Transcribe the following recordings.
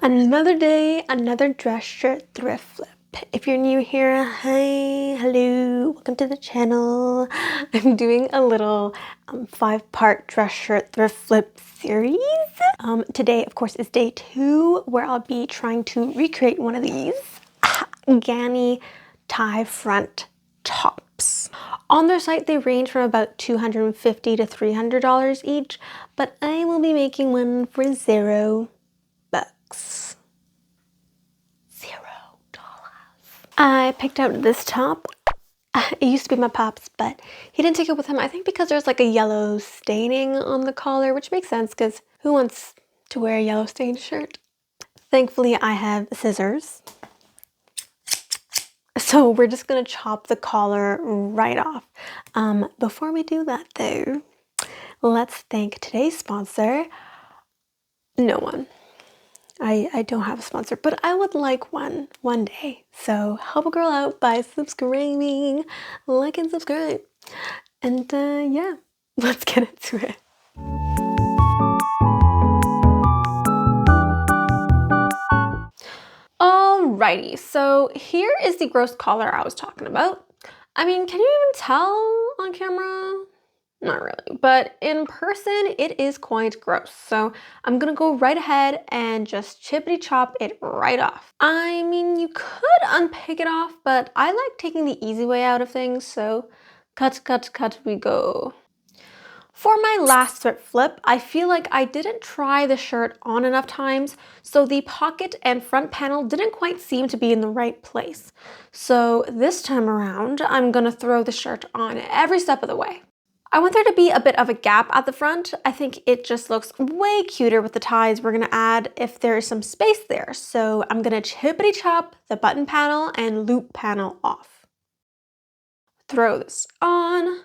Another day, another dress shirt thrift flip. If you're new here, hi, hello, welcome to the channel. I'm doing a little 5-part dress shirt thrift flip series. Today, of course, is day 2, where I'll be trying to recreate one of these GANNI tie front tops. On their site, they range from about $250 to $300 each, but I will be making one for $0. I picked out this top. It used to be my pop's, but he didn't take it with him. I think because there's like a yellow staining on the collar, which makes sense because who wants to wear a yellow stained shirt? Thankfully, I have scissors. So we're just gonna chop the collar right off. Before we do that though, let's thank today's sponsor. No one. I don't have a sponsor, but I would like one day. So help a girl out by subscribing, like and subscribe. And yeah, let's get into it. Alrighty, so here is the gross collar I was talking about. I mean, can you even tell on camera? Not really, but in person it is quite gross. So I'm gonna go right ahead and just chippity chop it right off. I mean, you could unpick it off, but I like taking the easy way out of things, so cut we go. For my last thrift flip, I feel like I didn't try the shirt on enough times, so the pocket and front panel didn't quite seem to be in the right place. So this time around, I'm gonna throw the shirt on every step of the way. I want there to be a bit of a gap at the front. I think it just looks way cuter with the ties we're gonna add if there's some space there. So I'm gonna chippity chop the button panel and loop panel off. Throw this on.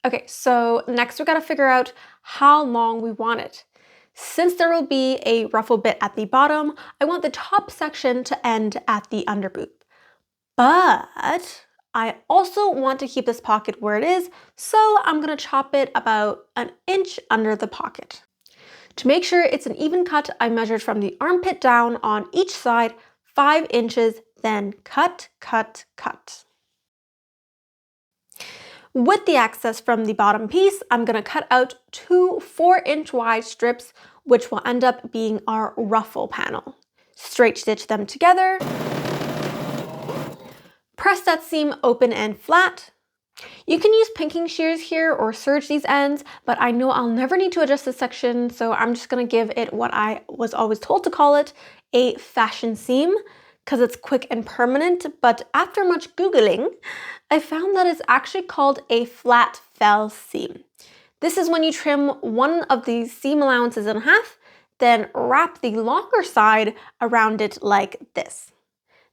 Okay, so next we gotta figure out how long we want it. Since there will be a ruffle bit at the bottom, I want the top section to end at the underboob. But I also want to keep this pocket where it is, so I'm gonna chop it about an inch under the pocket. To make sure it's an even cut, I measured from the armpit down on each side 5 inches, then cut. With the excess from the bottom piece, I'm gonna cut out 2 4-inch wide strips, which will end up being our ruffle panel. Straight stitch them together. Press that seam open and flat. You can use pinking shears here or serge these ends, but I know I'll never need to adjust this section, so I'm just gonna give it what I was always told to call it, a fashion seam, because it's quick and permanent, but after much Googling, I found that it's actually called a flat fell seam. This is when you trim one of these seam allowances in half, then wrap the longer side around it like this.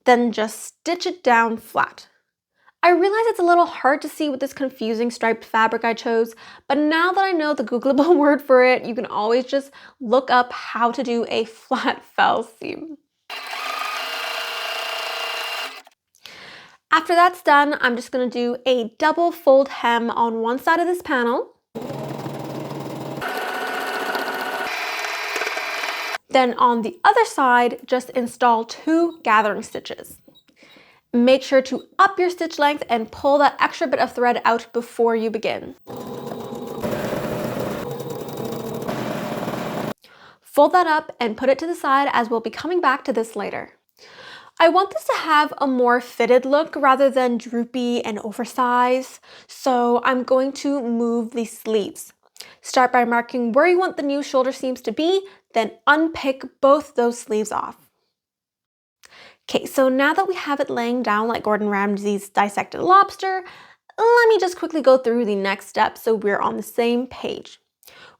Then just stitch it down flat. I realize it's a little hard to see with this confusing striped fabric I chose, but now that I know the Googleable word for it, you can always just look up how to do a flat fell seam. After that's done, I'm just gonna do a double fold hem on one side of this panel. Then on the other side, just install 2 gathering stitches. Make sure to up your stitch length and pull that extra bit of thread out before you begin. Fold that up and put it to the side, as we'll be coming back to this later. I want this to have a more fitted look rather than droopy and oversized, so I'm going to move the sleeves. Start by marking where you want the new shoulder seams to be, then unpick both those sleeves off. Okay, so now that we have it laying down like Gordon Ramsay's dissected lobster, let me just quickly go through the next steps so we're on the same page.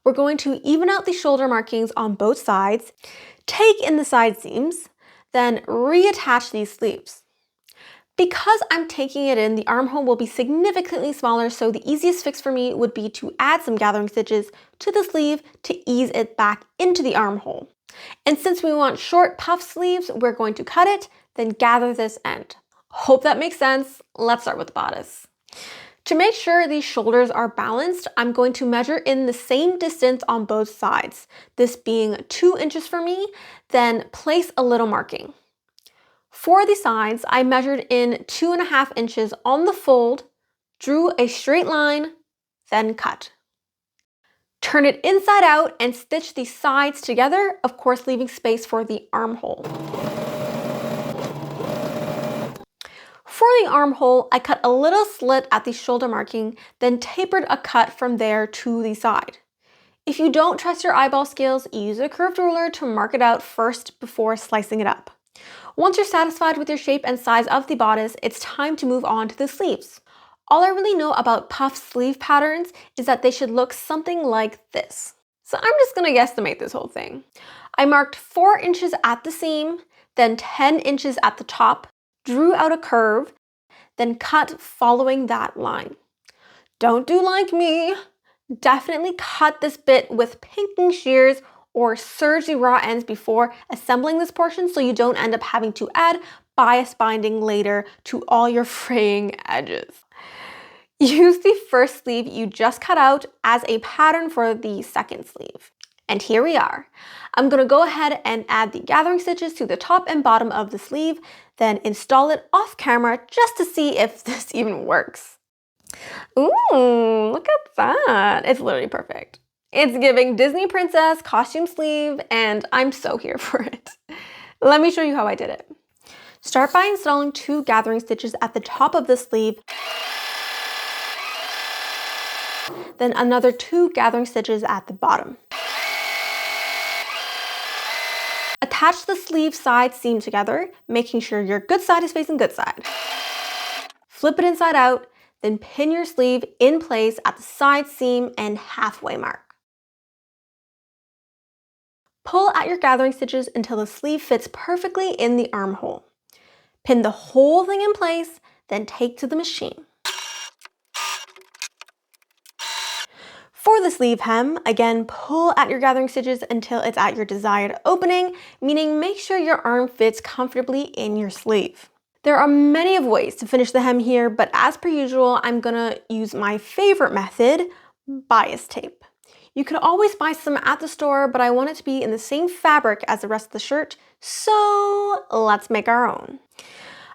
We're going to even out the shoulder markings on both sides, take in the side seams, then reattach these sleeves. Because I'm taking it in, the armhole will be significantly smaller, so the easiest fix for me would be to add some gathering stitches to the sleeve to ease it back into the armhole. And since we want short puff sleeves, we're going to cut it, then gather this end. Hope that makes sense. Let's start with the bodice. To make sure these shoulders are balanced, I'm going to measure in the same distance on both sides, this being 2 inches for me, then place a little marking. For the sides, I measured in 2.5 inches on the fold, drew a straight line, then cut. Turn it inside out and stitch the sides together, of course leaving space for the armhole. For the armhole, I cut a little slit at the shoulder marking, then tapered a cut from there to the side. If you don't trust your eyeball skills, use a curved ruler to mark it out first before slicing it up. Once you're satisfied with your shape and size of the bodice, it's time to move on to the sleeves. All I really know about puff sleeve patterns is that they should look something like this. So I'm just gonna guesstimate this whole thing. I marked 4 inches at the seam, then 10 inches at the top, drew out a curve, then cut following that line. Don't do like me. Definitely cut this bit with pinking shears or serge the raw ends before assembling this portion so you don't end up having to add bias binding later to all your fraying edges. Use the first sleeve you just cut out as a pattern for the second sleeve. And here we are. I'm going to go ahead and add the gathering stitches to the top and bottom of the sleeve, then install it off camera just to see if this even works. Ooh, look at that. It's literally perfect. It's giving Disney princess costume sleeve, and I'm so here for it. Let me show you how I did it. Start by installing 2 gathering stitches at the top of the sleeve, then another 2 gathering stitches at the bottom. Attach the sleeve side seam together, making sure your good side is facing good side. Flip it inside out, then pin your sleeve in place at the side seam and halfway mark. Pull at your gathering stitches until the sleeve fits perfectly in the armhole. Pin the whole thing in place, then take to the machine. For the sleeve hem, again, pull at your gathering stitches until it's at your desired opening, meaning make sure your arm fits comfortably in your sleeve. There are many of ways to finish the hem here, but as per usual, I'm gonna use my favorite method, bias tape. You could always buy some at the store, but I want it to be in the same fabric as the rest of the shirt, so let's make our own.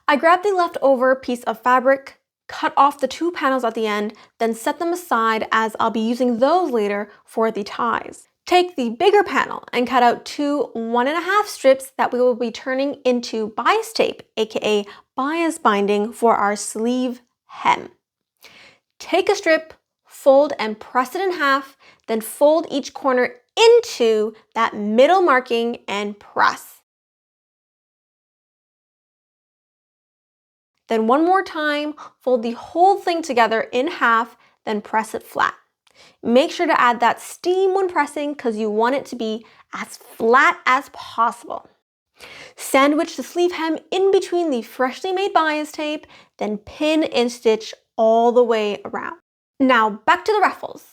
I grabbed the leftover piece of fabric, cut off the 2 panels at the end, then set them aside as I'll be using those later for the ties. Take the bigger panel and cut out 2 1.5 strips that we will be turning into bias tape, aka bias binding for our sleeve hem. Take a strip, fold and press it in half, then fold each corner into that middle marking and press. Then one more time, fold the whole thing together in half, then press it flat. Make sure to add that steam when pressing because you want it to be as flat as possible. Sandwich the sleeve hem in between the freshly made bias tape, then pin and stitch all the way around. Now back to the ruffles.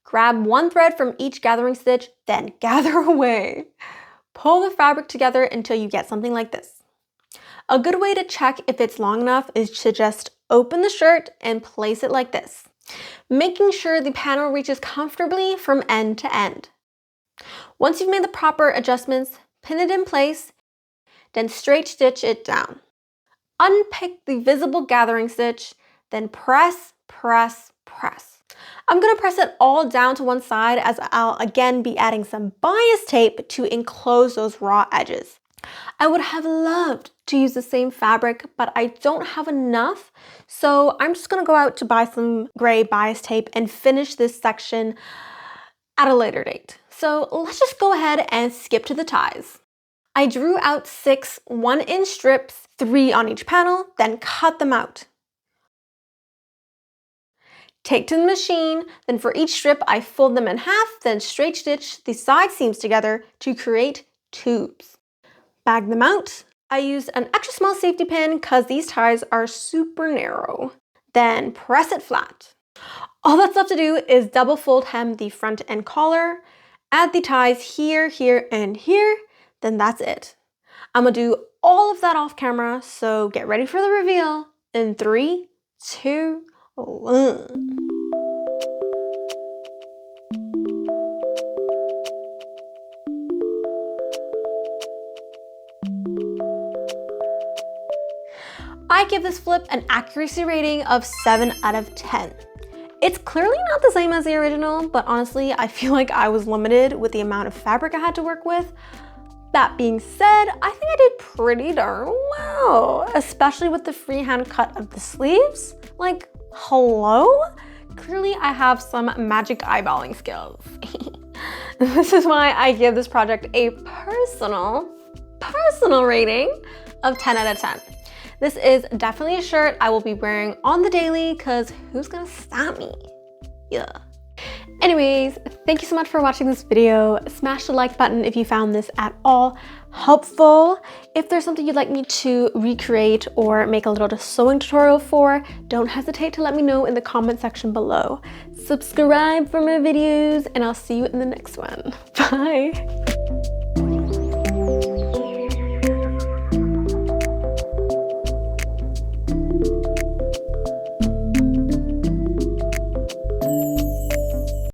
Grab 1 thread from each gathering stitch, then gather away. Pull the fabric together until you get something like this. A good way to check if it's long enough is to just open the shirt and place it like this, making sure the panel reaches comfortably from end to end. Once you've made the proper adjustments, pin it in place, then straight stitch it down. Unpick the visible gathering stitch, then press, press, press. I'm going to press it all down to one side as I'll again be adding some bias tape to enclose those raw edges. I would have loved to use the same fabric, but I don't have enough, so I'm just going to go out to buy some gray bias tape and finish this section at a later date. So let's just go ahead and skip to the ties. I drew out 6 1-inch strips, 3 on each panel, then cut them out. Take to the machine, then for each strip I fold them in half, then straight stitch the side seams together to create tubes. Bag them out. I used an extra small safety pin because these ties are super narrow. Then press it flat. All that's left to do is double fold hem the front and collar, add the ties here, here, and here, then that's it. I'm gonna do all of that off camera, so get ready for the reveal in 3, 2, I give this flip an accuracy rating of 7 out of 10. It's clearly not the same as the original, but honestly, I feel like I was limited with the amount of fabric I had to work with. That being said, I think I did pretty darn well, especially with the freehand cut of the sleeves. Like, hello? Clearly I have some magic eyeballing skills. This is why I give this project a personal rating of 10 out of 10. This is definitely a shirt I will be wearing on the daily because who's gonna stop me? Yeah. Anyways, thank you so much for watching this video. Smash the like button if you found this at all helpful. If there's something you'd like me to recreate or make a little sewing tutorial for, don't hesitate to let me know in the comment section below. Subscribe for more videos and I'll see you in the next one. Bye.